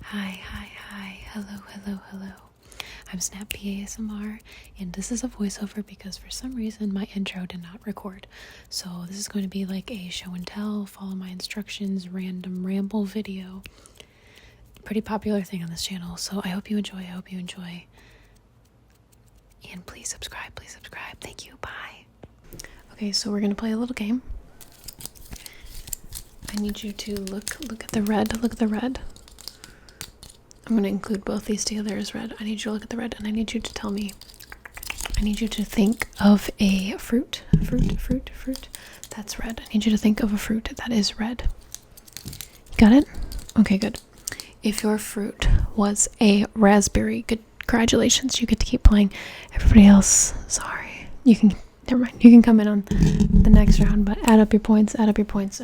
Hi. Hello. I'm Snappy ASMR, and this is a voiceover because for some reason my intro did not record. So this is going to be like a show and tell, follow my instructions, random ramble video. Pretty popular thing on this channel, so I hope you enjoy. And please subscribe. Thank you. Bye. Okay, so we're gonna play a little game. I need you to look at the red. Look at the red. I'm going to include both these together as red. I need you to look at the red, and I need you to tell me. I need you to think of a fruit. That's red. I need you to think of a fruit that is red. You got it? Okay, good. If your fruit was a raspberry, congratulations. You get to keep playing. Everybody else, sorry. Never mind. You can come in on the next round, but add up your points. All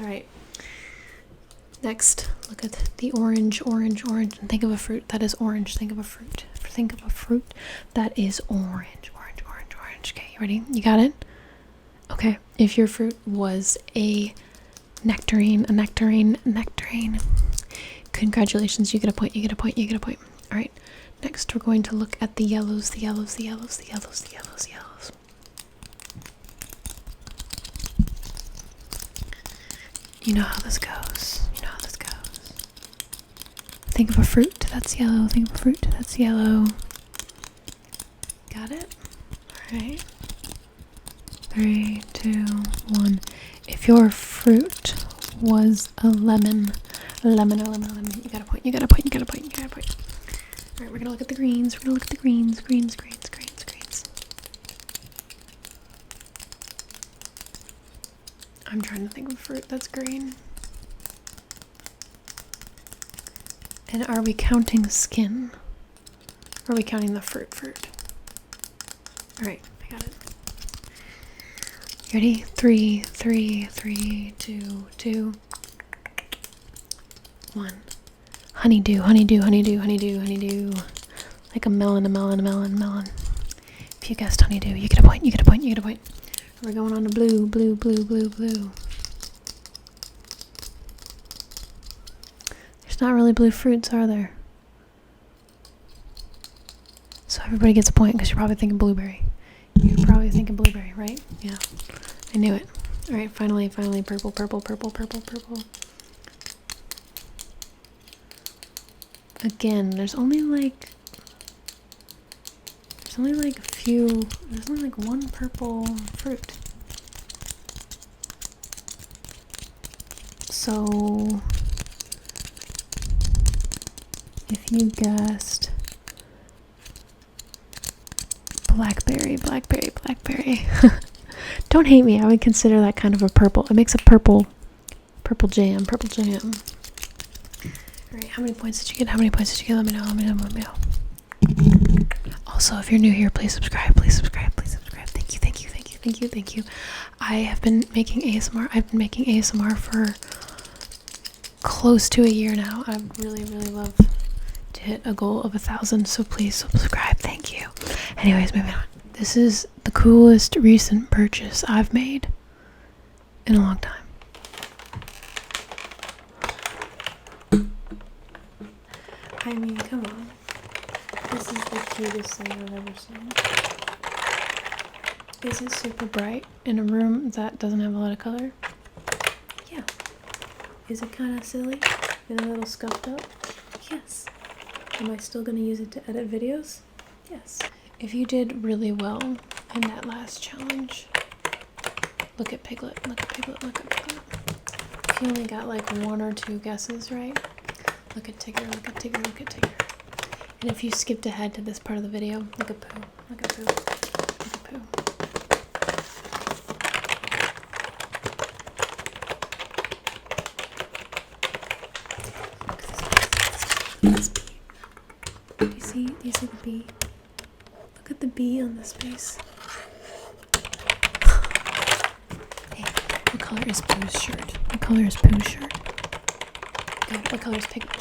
right. Next, look at the orange, and think of a fruit that is orange. Think of a fruit that is orange. Okay, you ready? You got it? Okay, if your fruit was a nectarine, congratulations, you get a point. All right, next we're going to look at the yellows. You know how this goes. Think of a fruit that's yellow. Got it? Alright. 3, 2, 1. If your fruit was a lemon. You got a point. Alright, we're gonna look at the greens. Greens. I'm trying to think of a fruit that's green. And are we counting skin? Or are we counting the fruit? Alright, I got it. You ready? 3, 2, 1. Honeydew. Like a melon. If you guessed honeydew, you get a point. We're going on to blue. Not really blue fruits, are there? So everybody gets a point because you're probably thinking blueberry. Right? Yeah, I knew it. All right, finally, purple. Again, there's only like one purple fruit. So if you guessed blackberry. Don't hate me. I would consider that kind of a purple. It makes a purple jam. Alright, how many points did you get? Let me know. Also, if you're new here, please subscribe. Thank you. I have been making ASMR. I've been making ASMR for close to a year now. I really love to hit a goal of 1,000, so please subscribe. Thank you. Anyways, moving on. This is the coolest recent purchase I've made in a long time. I mean, come on. This is the cutest thing I've ever seen. Is it super bright in a room that doesn't have a lot of color? Yeah. Is it kind of silly and a little scuffed up? Yes. Am I still going to use it to edit videos? Yes. If you did really well in that last challenge, look at Piglet. If you only got like 1 or 2 guesses right, look at Tigger. And if you skipped ahead to this part of the video, look at Pooh. Do you see the bee? Look at the bee on this face. Hey, what color is Pooh's shirt? Good. What color is Piglet's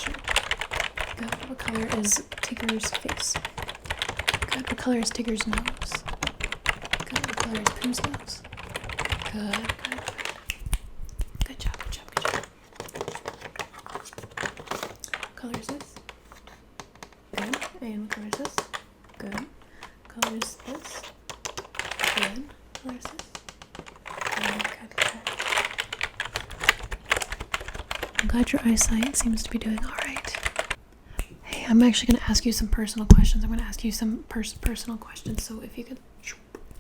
shirt? Good. What color is Tigger's face? Good. What color is Tigger's nose? Good. What color is Pooh's nose? Good. Good job. What color is this? And what color is this? Good. What color is this? Good. What color is this? Good. I'm glad your eyesight seems to be doing all right. Hey, I'm actually going to ask you some personal questions. I'm going to ask you some personal questions. So if you could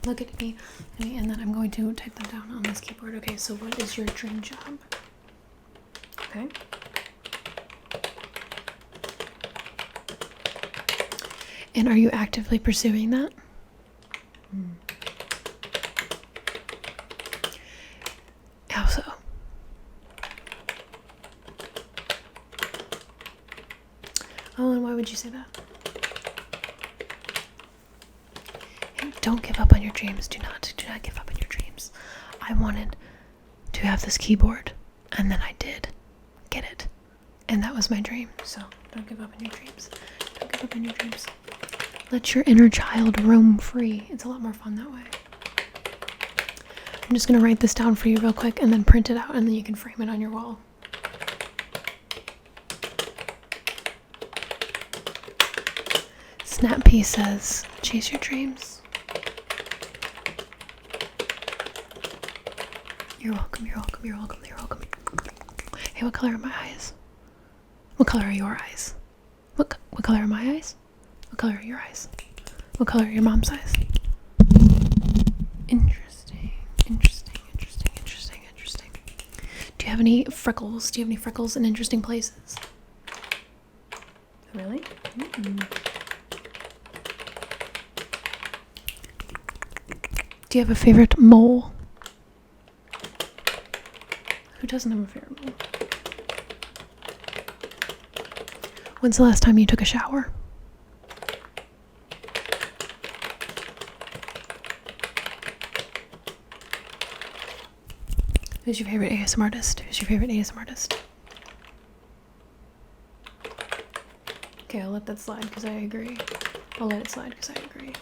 look at me, and then I'm going to type them down on this keyboard. Okay, so what is your dream job? Okay. And are you actively pursuing that? How so? Oh, and why would you say that? Hey, don't give up on your dreams. Do not give up on your dreams. I wanted to have this keyboard, and then I did get it. And that was my dream. So don't give up on your dreams. Don't give up on your dreams. Let your inner child roam free. It's a lot more fun that way. I'm just going to write this down for you real quick and then print it out, and then you can frame it on your wall. Snap P says, chase your dreams. You're welcome, you're welcome, you're welcome, you're welcome. Hey, what color are my eyes? What color are your eyes? What color are my eyes? What color are your eyes? What color are your mom's eyes? Interesting. Do you have any freckles? Do you have any freckles in interesting places? Really? Do you have a favorite mole? Who doesn't have a favorite mole? When's the last time you took a shower? Who's your favorite ASMR artist? Who's your favorite ASMR artist? Okay, I'll let that slide because I agree. I'll let it slide because I agree.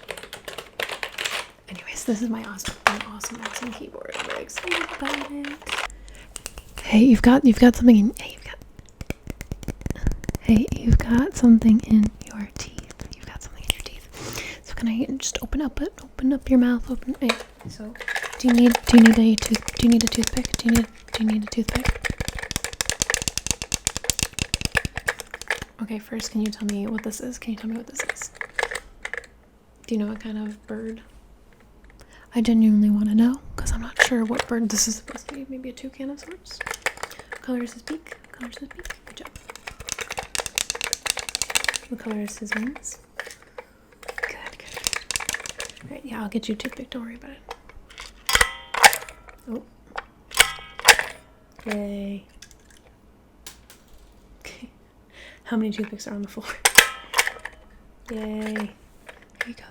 Anyways, this is my awesome keyboard. I'm very excited about it. Hey, you've got something in. You've got something in your teeth. You've got something in your teeth. So can I just open up your mouth? Hey, so do you need a toothpick? Do you need a toothpick? Okay, first, can you tell me what this is? Do you know what kind of bird? I genuinely want to know, because I'm not sure what bird this is supposed to be. Maybe a toucan of sorts? What color is his beak? Good job. What color is his wings? Good. Alright, yeah, I'll get you a toothpick. Don't worry about it. Oh. Yay. Okay. How many toothpicks are on the floor? Yay. There you go.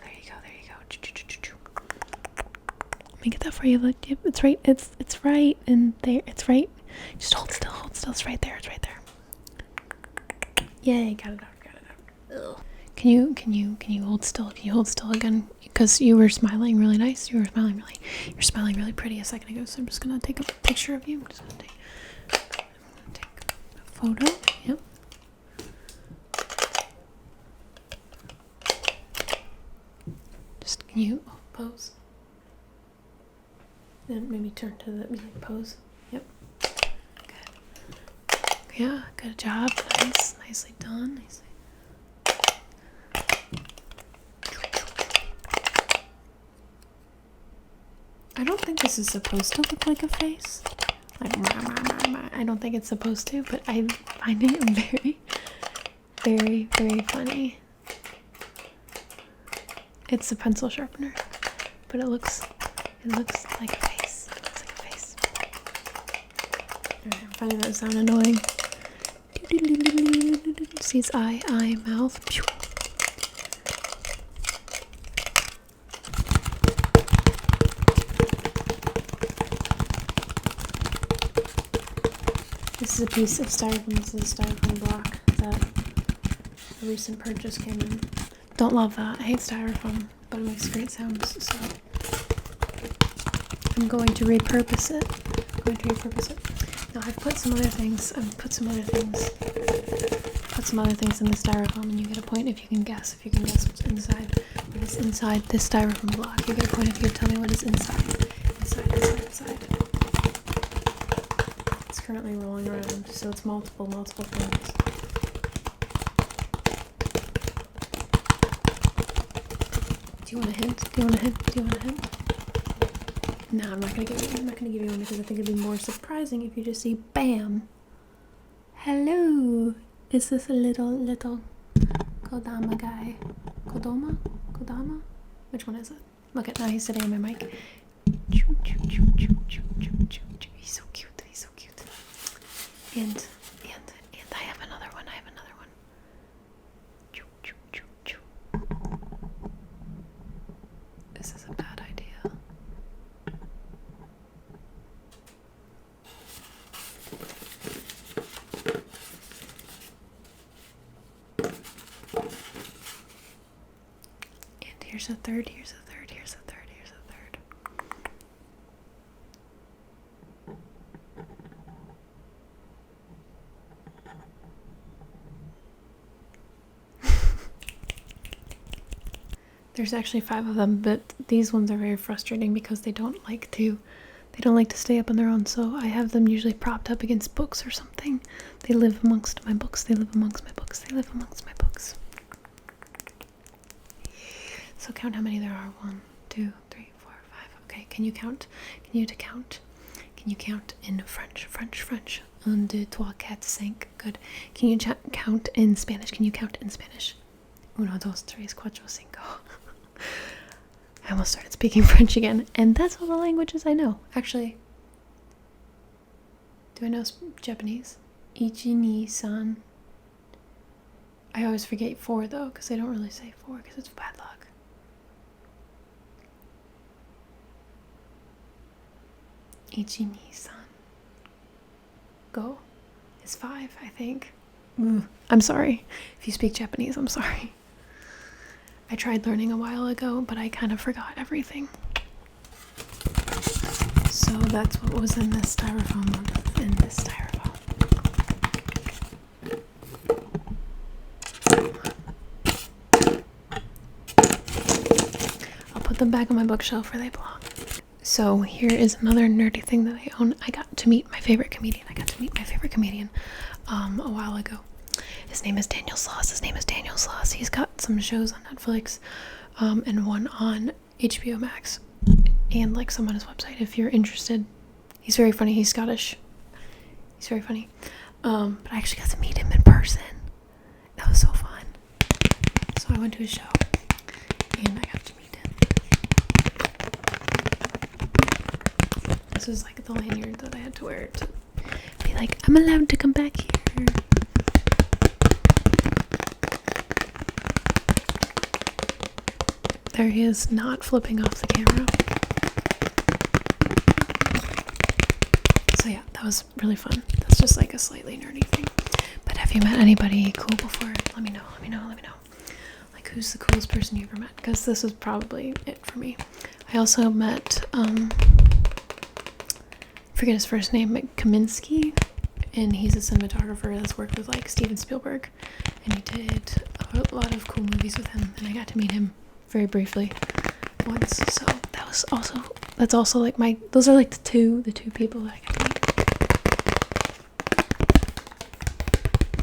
Let me get that for you. Look, yep, it's right. It's right in there. It's right. Just hold still. It's right there. Yay, got it out. Ugh. Can you hold still? Can you hold still again? Because you were smiling really nice. You're smiling really pretty a second ago. So I'm just gonna take a picture of you. I'm just gonna take a photo. Yep. Just can you pose? Then maybe turn to the music pose. Yep. Good. Yeah, good job. Nice. Nicely done. I don't think this is supposed to look like a face. I don't think it's supposed to, but I find it very, very funny. It's a pencil sharpener, but it looks like a face. Alright, I'm finding that sound annoying. See its eye, mouth. This is a piece of styrofoam. This is a styrofoam block that a recent purchase came in. Don't love that. I hate styrofoam, but it makes great sounds, so I'm going to repurpose it. Now I've put some other things. put some other things in the styrofoam, and you get a point if you can guess. If you can guess what's inside, what is inside this styrofoam block. You get a point if you tell me what is inside. Inside. It's currently rolling around, so it's multiple things. Do you want a hint? No, I'm not gonna give you one because I think it'd be more surprising if you just see BAM! Hello! Is this a little Kodama guy? Kodama? Which one is it? Look at now, he's sitting on my mic. He's so cute. And I have another one. This is a bad idea. And here's a third. There's actually 5 of them, but these ones are very frustrating because they don't like to stay up on their own, so I have them usually propped up against books or something. They live amongst my books. So count how many there are. 1, 2, 3, 4, 5. Okay, can you count? Can you count in French? 1, 2, 3, 4, 5. Good. Can you count in Spanish? 1, 2, 3, 4, 5. I almost started speaking French again, and that's all the languages I know. Actually, do I know Japanese? Ichi, ni, san. I always forget 4 though, because they don't really say 4 because it's bad luck. Ichi, ni, san. Go is 5, I think. I'm sorry. If you speak Japanese, I'm sorry. I tried learning a while ago, but I kind of forgot everything. So that's what was in this styrofoam. I'll put them back on my bookshelf where they belong. So here is another nerdy thing that I own. I got to meet my favorite comedian. A while ago. His name is Daniel Sloss. He's got some shows on Netflix, and one on HBO Max, and like some on his website if you're interested. He's very funny. He's Scottish. He's very funny. But I actually got to meet him in person. That was so fun. So I went to his show, and I got to meet him. This was like the lanyard that I had to wear to be like, I'm allowed to come back here. There he is, not flipping off the camera. So yeah, that was really fun. That's just like a slightly nerdy thing. But have you met anybody cool before? Let me know. Like, who's the coolest person you ever met? Because this was probably it for me. I also met, forget his first name, Kaminsky. And he's a cinematographer that's worked with like Steven Spielberg. And he did a lot of cool movies with him. And I got to meet him very briefly once, so that's also like those are like the two people that I got to meet.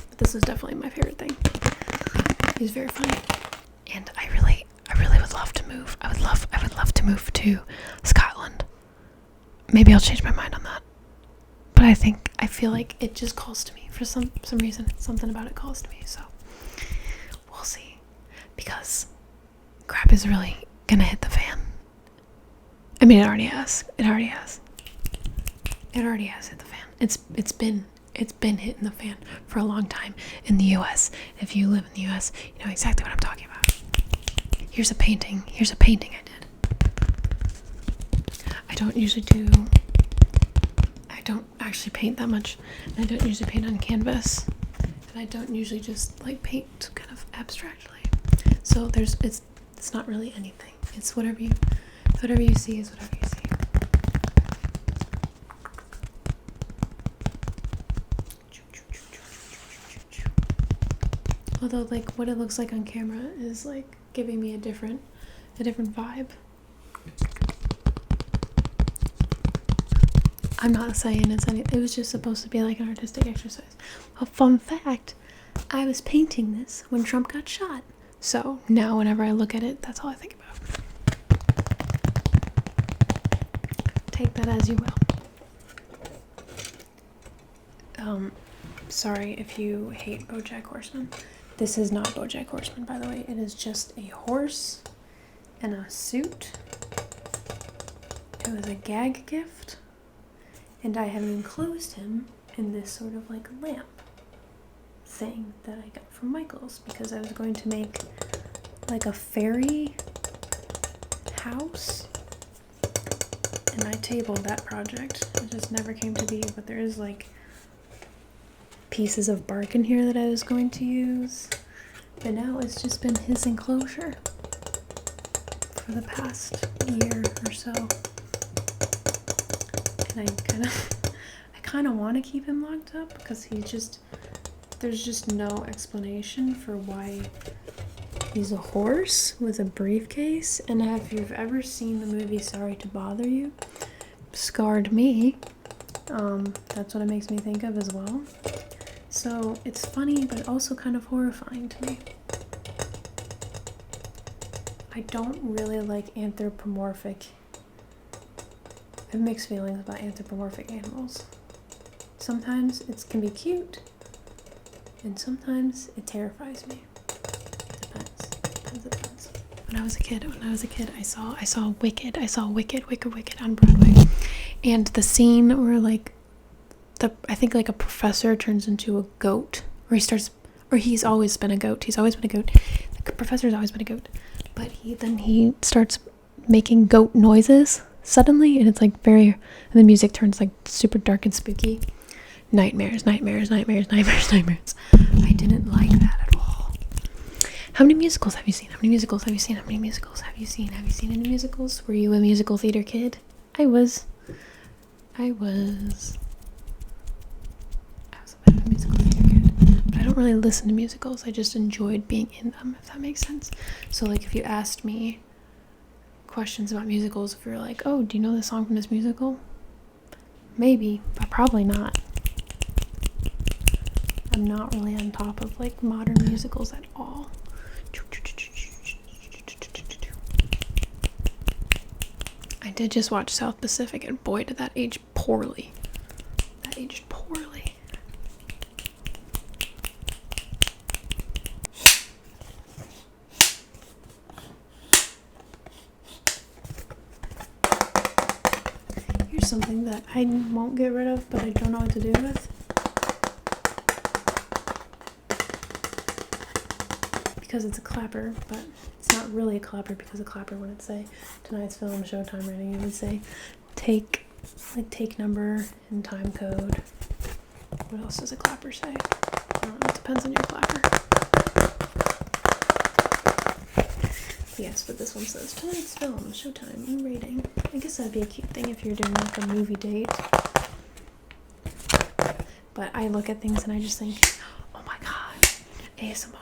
But this was definitely my favorite thing. He's very funny, and I really would love to move. I would love to move to Scotland. Maybe I'll change my mind on that, but I feel like it just calls to me for some reason. Something about it calls to me, so we'll see, because crap is really gonna hit the fan. I mean, it already has hit the fan. It's been hitting the fan for a long time in the US. If you live in the US, you know exactly what I'm talking about. Here's a painting I did. I don't actually paint that much. I don't usually paint on canvas, and I don't usually just like paint kind of abstractly. So it's not really anything. It's whatever you see is whatever you see. Although, like, what it looks like on camera is, like, giving me a different vibe. I'm not saying it's anything. It was just supposed to be, like, an artistic exercise. A fun fact, I was painting this when Trump got shot. So, now whenever I look at it, that's all I think about. Take that as you will. Sorry if you hate BoJack Horseman. This is not BoJack Horseman, by the way. It is just a horse and a suit. It was a gag gift, and I have enclosed him in this sort of like lamp thing that I got from Michael's because I was going to make like a fairy house, and I tabled that project. It just never came to be, but there is like pieces of bark in here that I was going to use, but now it's just been his enclosure for the past year or so, and I kind of want to keep him locked up because there's just no explanation for why he's a horse with a briefcase. And if you've ever seen the movie Sorry to Bother You, scarred me. That's what it makes me think of as well. So it's funny, but also kind of horrifying to me. I don't really like anthropomorphic. I have mixed feelings about anthropomorphic animals. Sometimes it can be cute, and sometimes it terrifies me. Depends. When I was a kid, I saw Wicked on Broadway, and the scene where like I think like a professor turns into a goat, or he's always been a goat. The professor's always been a goat, but he starts making goat noises suddenly, and it's like and the music turns like super dark and spooky. Nightmares. I didn't like that at all. How many musicals have you seen? Have you seen any musicals? Were you a musical theater kid? I was a bit of a musical theater kid, but I don't really listen to musicals. I just enjoyed being in them, if that makes sense. So like if you asked me questions about musicals, if you're like, oh, do you know this song from this musical? Maybe, but probably not. I'm not really on top of like modern musicals at all. I did just watch South Pacific, and boy, did that age poorly. That aged poorly. Here's something that I won't get rid of, but I don't know what to do with. Because it's a clapper, but it's not really a clapper because a clapper wouldn't say tonight's film, showtime rating. It would say take number and time code. What else does a clapper say? I don't know, it depends on your clapper. Yes, but this one says tonight's film, showtime, and rating. I guess that'd be a cute thing if you're doing like a movie date. But I look at things and I just think, oh my god, ASMR.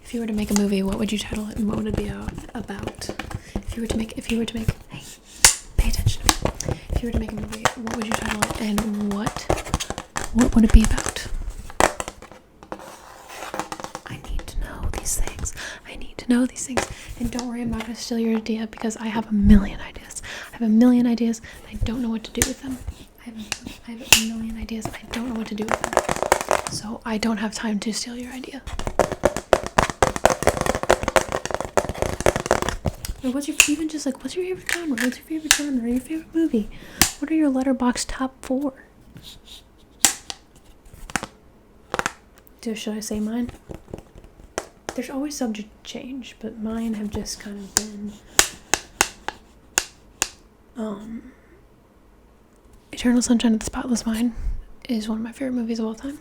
If you were to make a movie, what would you title it, and what would it be about? If you were to make, hey, pay attention to me. If you were to make a movie, what would you title it, and what would it be about? I need to know these things. And don't worry, I'm not going to steal your idea because I have a million ideas. I don't know what to do with them. I have a million ideas. I don't know what to do with them. So I don't have time to steal your idea. Or what's your favorite genre? What's your favorite genre? Your favorite movie? What are your Letterboxd top 4? Should I say mine? There's always subject change, but mine have just kind of been Eternal Sunshine of the Spotless Mind is one of my favorite movies of all time.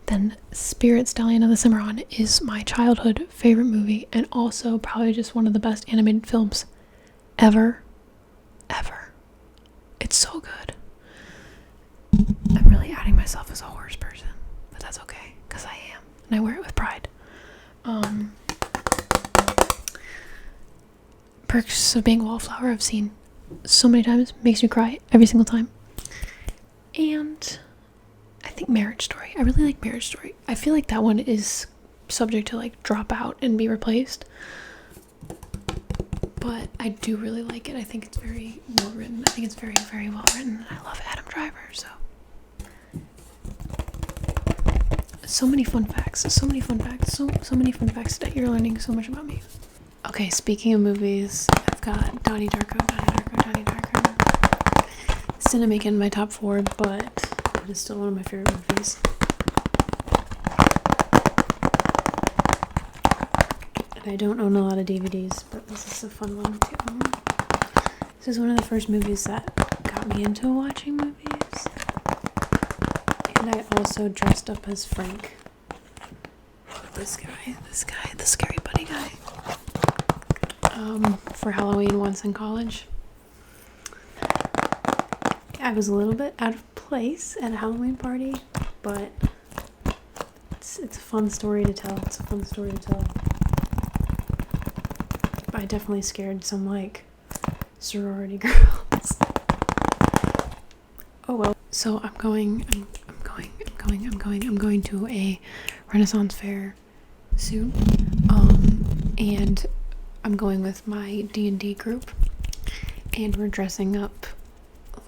Then Spirit Stallion of the Cimarron is my childhood favorite movie, and also probably just one of the best animated films ever. It's so good. I'm really adding my myself as a horse person, but that's okay, because I am, and I wear it with pride. Perks of being a wallflower I've seen so many times, makes me cry every single time. And I think Marriage Story. I really like Marriage Story. I feel like that one is subject to like drop out and be replaced, but I do really like it. I think it's very well written. I think it's very, very well written. I love Adam Driver, so many fun facts, so many fun facts that you're learning so much about me. Okay, speaking of movies, I've got Donnie Darko. This didn't make it in my top 4, but it is still one of my favorite movies. And I don't own a lot of DVDs, but this is a fun one to own. This is one of the first movies that got me into watching movies. And I also dressed up as Frank. This guy, the scary buddy guy. For Halloween once in college. I was a little bit out of place at a Halloween party, but it's a fun story to tell. I definitely scared some like sorority girls. Oh well. So I'm going to a Renaissance fair soon. And I'm going with my D&D group, and we're dressing up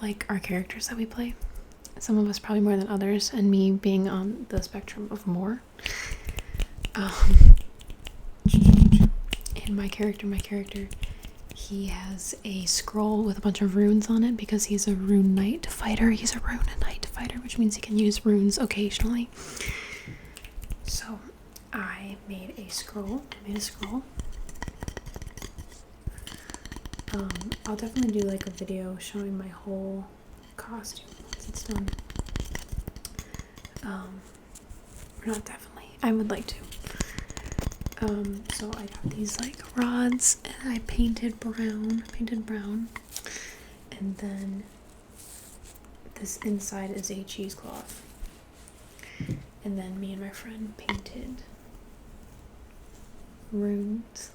like our characters that we play. Some of us probably more than others, and me being on the spectrum of more. And my character, he has a scroll with a bunch of runes on it because he's a rune knight fighter. Which means he can use runes occasionally. So I made a scroll. I'll definitely do like a video showing my whole costume once it's done. Or not definitely. I would like to. So I got these like rods and I painted brown. And then this inside is a cheesecloth. And then me and my friend painted runes.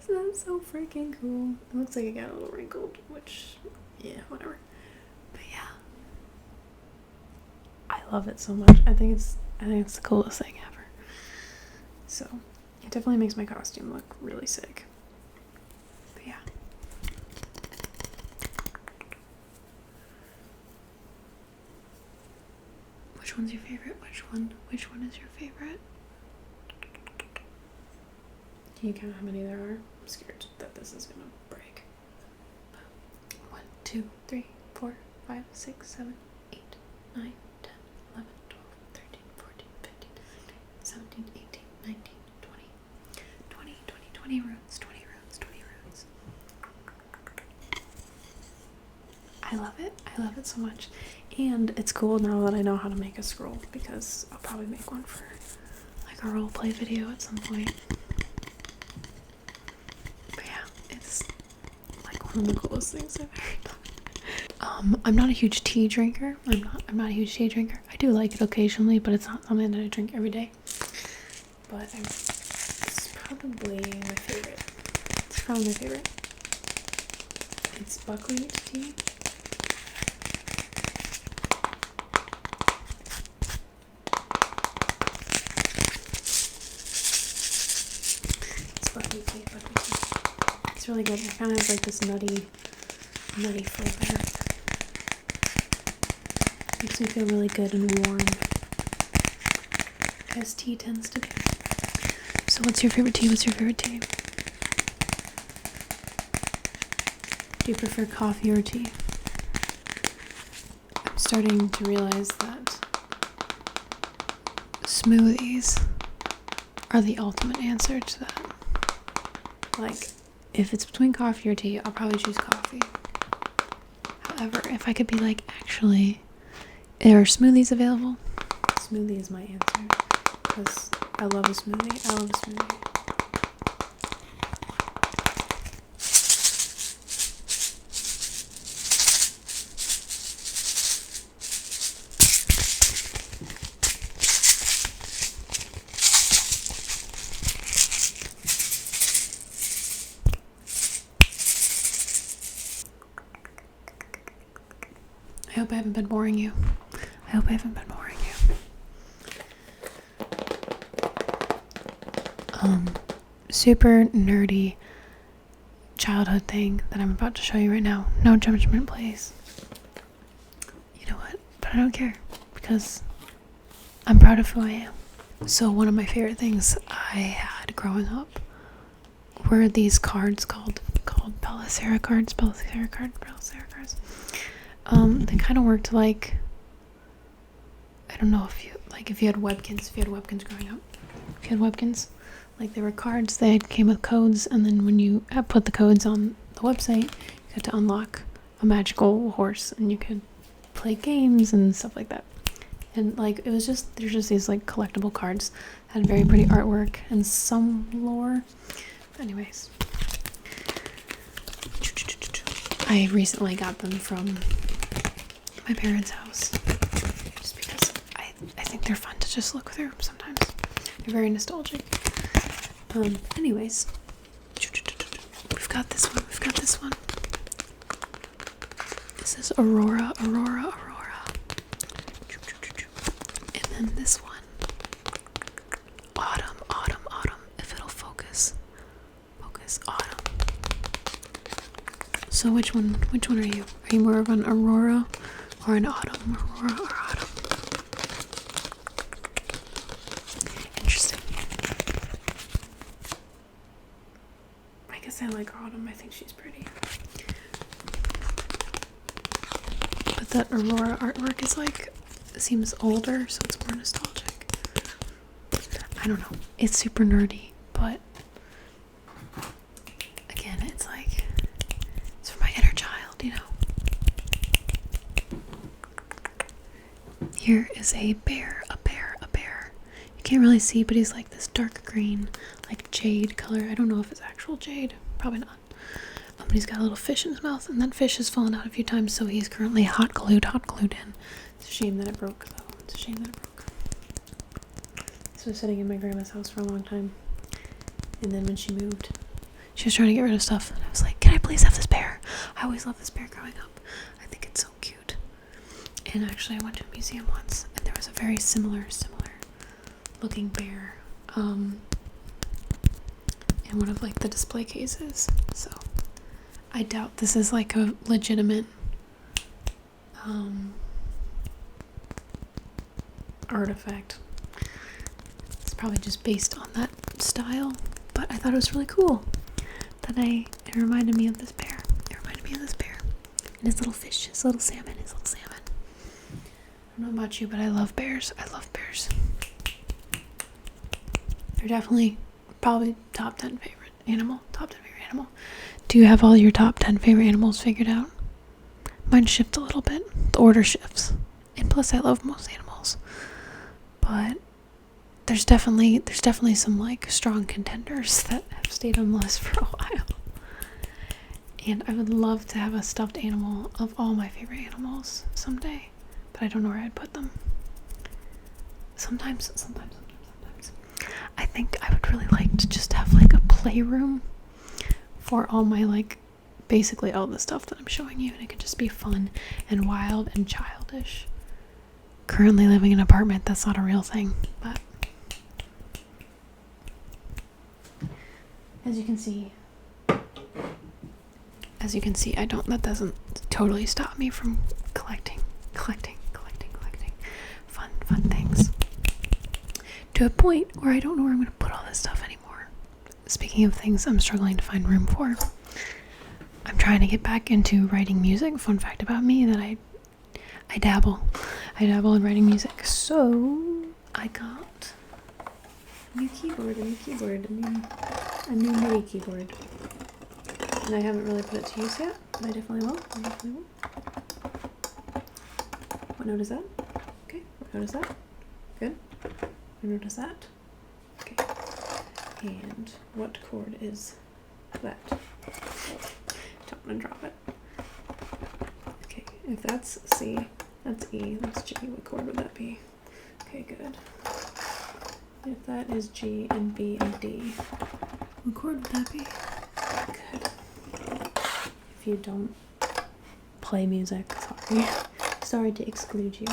Isn't that so freaking cool? It looks like it got a little wrinkled, which, yeah, whatever. But yeah, I love it so much. I think it's the coolest thing ever. So it definitely makes my costume look really sick. But yeah. Which one's your favorite? Which one is your favorite? Can you count how many there are? I'm scared that this is gonna break. 1, 2, 3, 4, 5, 6, 7, 8, 9, 10, 11, 12, 13, 14, 15, 16, 17, 18, 19, 20 runes. I love it so much. And it's cool now that I know how to make a scroll, because I'll probably make one for like a roleplay video at some point. But yeah, it's like one of the coolest things I've ever done. I'm not a huge tea drinker. I'm not a huge tea drinker. I do like it occasionally, but it's not something that I drink every day. But it's probably my favorite. It's buckwheat tea. It's really good. It kind of has like this nutty flavor. Makes me feel really good and warm, as tea tends to do. So what's your favorite tea? Do you prefer coffee or tea? I'm starting to realize that smoothies are the ultimate answer to that. Like, if it's between coffee or tea, I'll probably choose coffee. However, if I could be like, actually, are smoothies available? Smoothie is my answer, because I love a smoothie. hope I haven't been boring you. Super nerdy childhood thing that I'm about to show you right now. No judgment, please. You know what? But I don't care because I'm proud of who I am. So one of my favorite things I had growing up were these cards called Belisara cards. They kind of worked like, I don't know if you had Webkins growing up. If you had Webkins, like they were cards that came with codes, and then when you put the codes on the website, you got to unlock a magical horse, and you could play games and stuff like that. And like there's just these like collectible cards, had very pretty artwork and some lore. Anyways, I recently got them from my parents' house just because I think they're fun to just look through sometimes. They're very nostalgic. Anyways, we've got this one. This is Aurora. And then this one, Autumn. If it'll focus, Autumn. So which one are you? Are you more of an Aurora or an Autumn? Aurora or Autumn? Interesting. I guess I like Autumn. I think she's pretty. But that Aurora artwork is like, seems older, so it's more nostalgic. I don't know. It's super nerdy, but again, it's like, it's for my inner child, you know. Here is a bear. You can't really see, but he's like this dark green, like jade color. I don't know if it's actual jade. Probably not. But he's got a little fish in his mouth, and that fish has fallen out a few times, so he's currently hot glued in. It's a shame that it broke, though. This was sitting in my grandma's house for a long time, and then when she moved, she was trying to get rid of stuff, and I was like, can I please have this bear? I always loved this bear growing up. I think it's so cute. And actually, I went to a museum once, and there was a very similar looking bear in one of like the display cases. So I doubt this is like a legitimate artifact. It's probably just based on that style, but I thought it was really cool that it reminded me of this bear. And his little fish, his little salmon. I don't know about you, but I love bears. They're definitely probably top 10 favorite animal. Do you have all your top 10 favorite animals figured out? Mine shift a little bit. The order shifts. And plus I love most animals. But there's definitely some like strong contenders that have stayed on the list for a while. And I would love to have a stuffed animal of all my favorite animals someday. But I don't know where I'd put them. Sometimes. I think I would really like to just have like a playroom for all my like basically all the stuff that I'm showing you, and it could just be fun and wild and childish. Currently living in an apartment, that's not a real thing, but as you can see, that doesn't totally stop me from collecting fun things. To a point where I don't know where I'm going to put all this stuff anymore. Speaking of things I'm struggling to find room for, I'm trying to get back into writing music. Fun fact about me that I dabble in writing music. So I got a new keyboard, a new MIDI keyboard. And I haven't really put it to use yet, but I definitely will. What note is that? Okay, what note is that? Good. What note is that? Okay. And what chord is that? Don't want to drop it. Okay, if that's C, that's E, that's G. What chord would that be? Okay, good. If that is G and B and D, what chord would that be? Good. If you don't play music, Sorry to exclude you.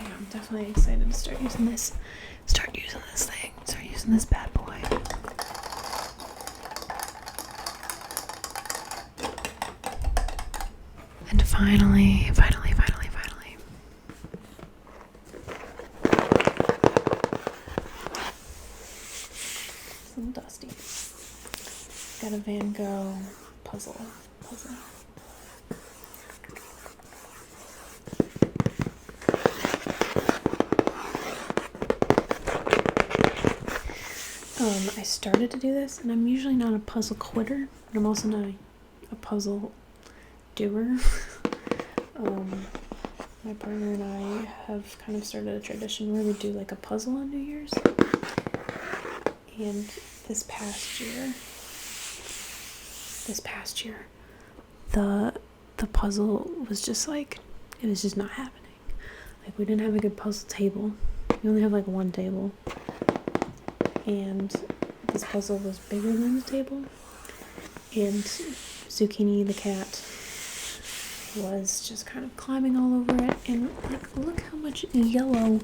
I'm definitely excited to start using this. Start using this bad boy. And finally. It's a little dusty. Got a Van Gogh puzzle. I started to do this, and I'm usually not a puzzle quitter, but I'm also not a puzzle doer. My partner and I have kind of started a tradition where we do like a puzzle on New Year's. And this past year, the puzzle was just like, it was just not happening. Like, we didn't have a good puzzle table. We only have like one table. And this puzzle was bigger than the table. And Zucchini the cat was just kind of climbing all over it. And like, look how much yellow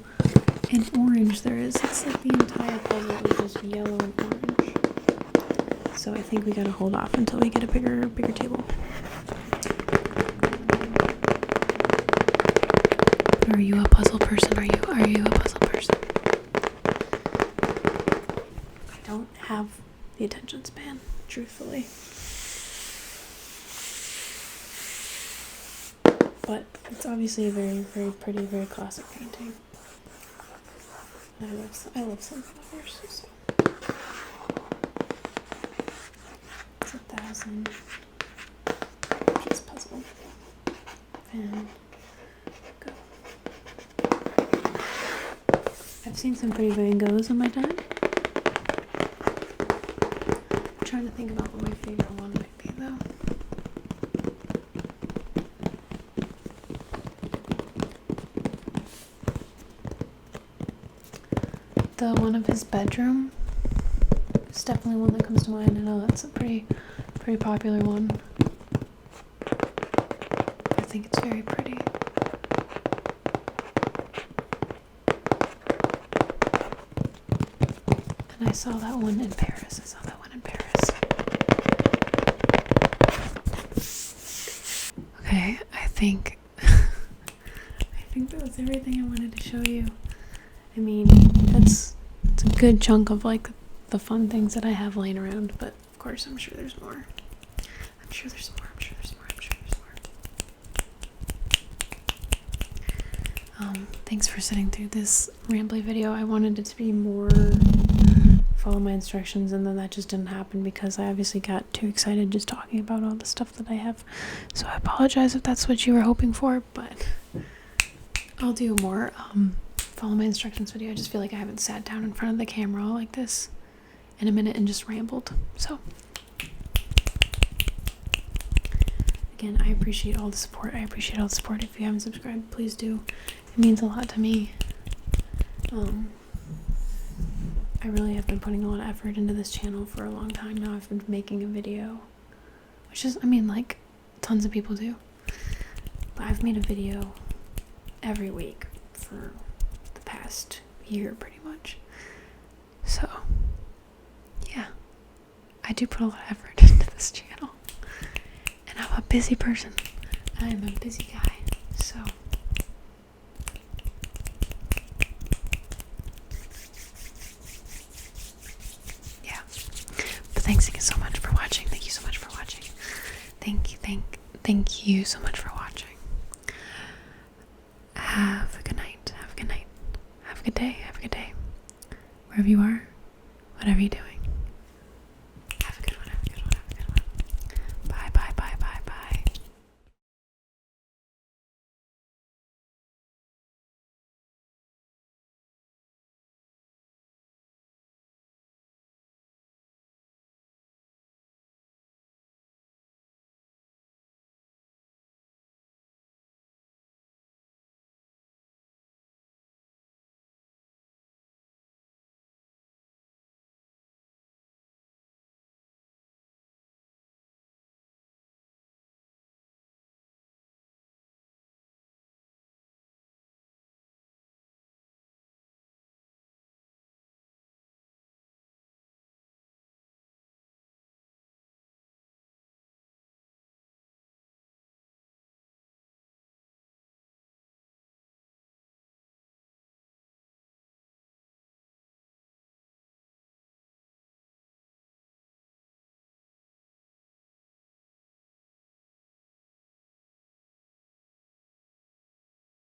and orange there is. It's like the entire puzzle is just yellow and orange. So I think we gotta hold off until we get a bigger table. Are you a puzzle person? Are you a puzzle person? I don't have the attention span, truthfully. But it's obviously a very, very pretty, very classic painting. I love sunflowers. So. It's a 1,000-piece puzzle. And go. I've seen some pretty Van Goghs in my time. I'm trying to think about what my favorite one might be, though. The one of his bedroom is definitely one that comes to mind. I know that's a pretty popular one. I think it's very pretty. And I saw that one in Paris. Okay, I think that was everything I wanted to show you. I mean, it's a good chunk of like the fun things that I have laying around, but of course I'm sure there's more. Thanks for sitting through this rambly video. I wanted it to be more follow my instructions, and then that just didn't happen because I obviously got too excited just talking about all the stuff that I have. So I apologize if that's what you were hoping for, but I'll do more follow my instructions video. I just feel like I haven't sat down in front of the camera like this in a minute and just rambled. So again, I appreciate all the support. If you haven't subscribed, please do. It means a lot to me. I really have been putting a lot of effort into this channel for a long time now. I've been making a video, which is, I mean, like tons of people do, but I've made a video every week for the past year pretty much. So yeah, I do put a lot of effort into this channel, and I'm a busy person. I am a busy guy, so yeah. But thanks again so much for watching. Thank you so much for watching. Thank you so much for watching. Have a good night. Have a good day. Wherever you are.